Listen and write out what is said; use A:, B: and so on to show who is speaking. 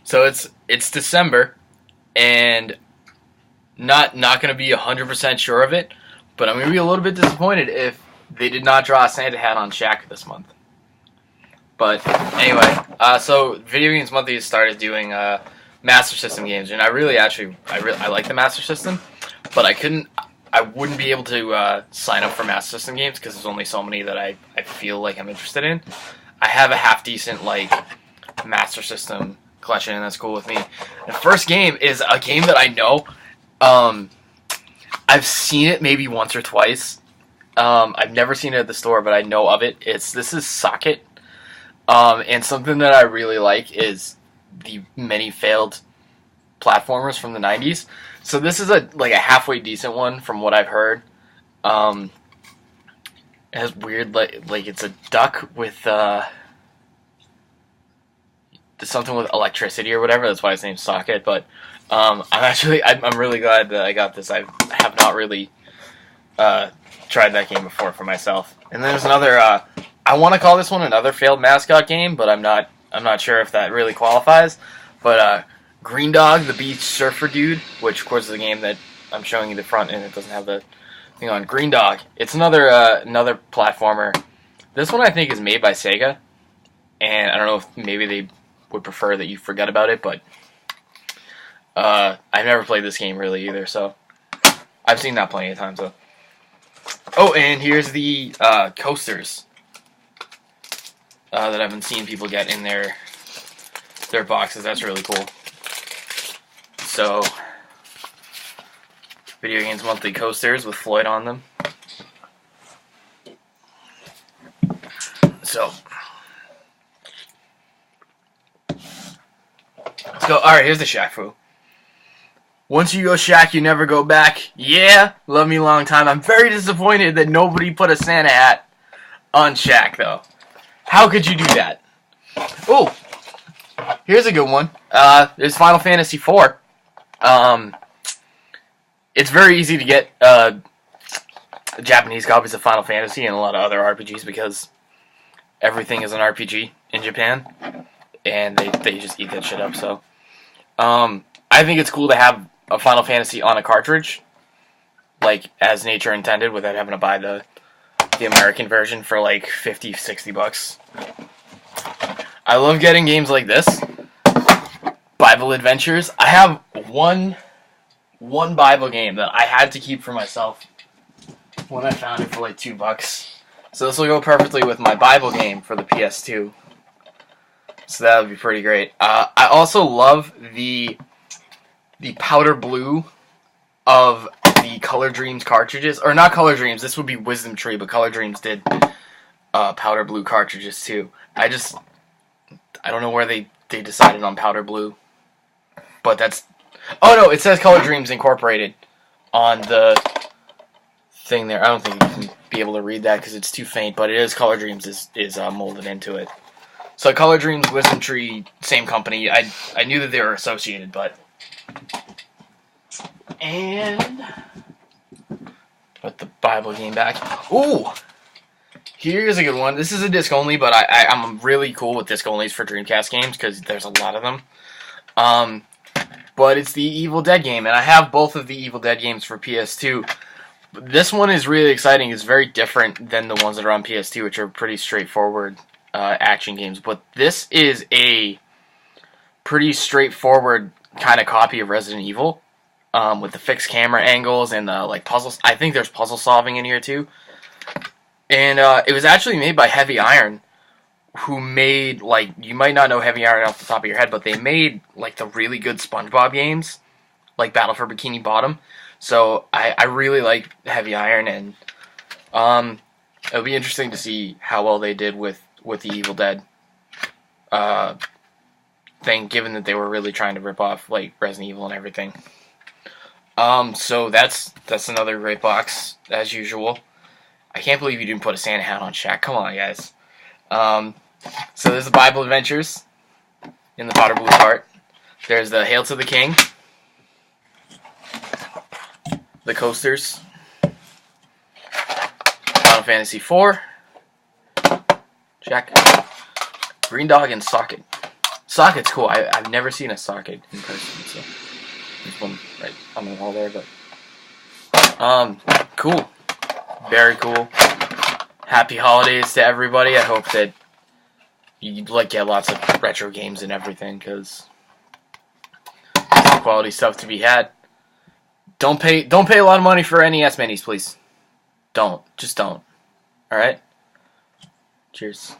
A: So it's December, and not going to be 100% sure of it, but I'm going to be a little bit disappointed if they did not draw a Santa hat on Shaq this month. But anyway, so Video Games Monthly has started doing Master System games, and I like the Master System, but I wouldn't be able to sign up for Master System games because there's only so many that I feel like I'm interested in. I have a half decent Master System collection, and that's cool with me. The first game is a game that I know. I've seen it maybe once or twice. I've never seen it at the store, but I know of it. This is Socket. And something that I really like is the many failed platformers from the 90s. So this is a halfway decent one from what I've heard. It has weird it's a duck with something with electricity or whatever. That's why it's named Socket. But I'm really glad that I got this. I have not really tried that game before for myself. And then there's another. I want to call this one another failed mascot game, but I'm not sure if that really qualifies. But Green Dog, the Beach Surfer Dude, which of course is a game that I'm showing you the front and it doesn't have the thing on. Green Dog. It's another platformer. This one I think is made by Sega, and I don't know if maybe they would prefer that you forget about it, but I've never played this game really either, so I've seen that plenty of times though. Oh, and here's the coasters that I've been seeing people get in their boxes. That's really cool. So, Video Games Monthly coasters with Floyd on them. So, let's go. Alright, here's the Shaq Fu. Once you go Shaq, you never go back. Yeah, love me long time. I'm very disappointed that nobody put a Santa hat on Shaq, though. How could you do that? Oh, here's a good one. There's Final Fantasy IV. It's very easy to get Japanese copies of Final Fantasy and a lot of other RPGs because everything is an RPG in Japan, and they just eat that shit up. So, I think it's cool to have a Final Fantasy on a cartridge, as nature intended, without having to buy the American version for $50, $60. I love getting games like this. Bible Adventures. I have one Bible game that I had to keep for myself when I found it for $2. So this will go perfectly with my Bible game for the PS2. So that would be pretty great. I also love the powder blue of the Color Dreams cartridges. Or not Color Dreams, this would be Wisdom Tree, but Color Dreams did powder blue cartridges too. I don't know where they decided on powder blue. But that's... Oh no, it says Color Dreams Incorporated on the thing there. I don't think you can be able to read that because it's too faint, but it is Color Dreams is molded into it. So Color Dreams, Wisdom Tree, same company. I knew that they were associated, but... And... Put the Bible game back. Ooh! Here's a good one. This is a disc only, but I'm really cool with disc onlys for Dreamcast games because there's a lot of them. But it's the Evil Dead game, and I have both of the Evil Dead games for PS2. This one is really exciting. It's very different than the ones that are on PS2, which are pretty straightforward action games. But this is a pretty straightforward kind of copy of Resident Evil, with the fixed camera angles and the puzzles. I think there's puzzle solving in here too. And it was actually made by Heavy Iron, who made, you might not know Heavy Iron off the top of your head, but they made, the really good SpongeBob games, like Battle for Bikini Bottom. So, I really like Heavy Iron, and it'll be interesting to see how well they did with the Evil Dead thing, given that they were really trying to rip off, Resident Evil and everything. So that's another great box, as usual. I can't believe you didn't put a Santa hat on Shaq. Come on, guys. So there's the Bible Adventures in the powder blue part. There's the Hail to the King. The coasters. Final Fantasy IV. Shaq. Green Dog and Socket. Socket's cool. I've never seen a socket in person, so there's one right on the wall there. But cool, very cool. Happy holidays to everybody. I hope that you get lots of retro games and everything, because there's quality stuff to be had. Don't pay a lot of money for NES minis, please. Just don't. All right. Cheers.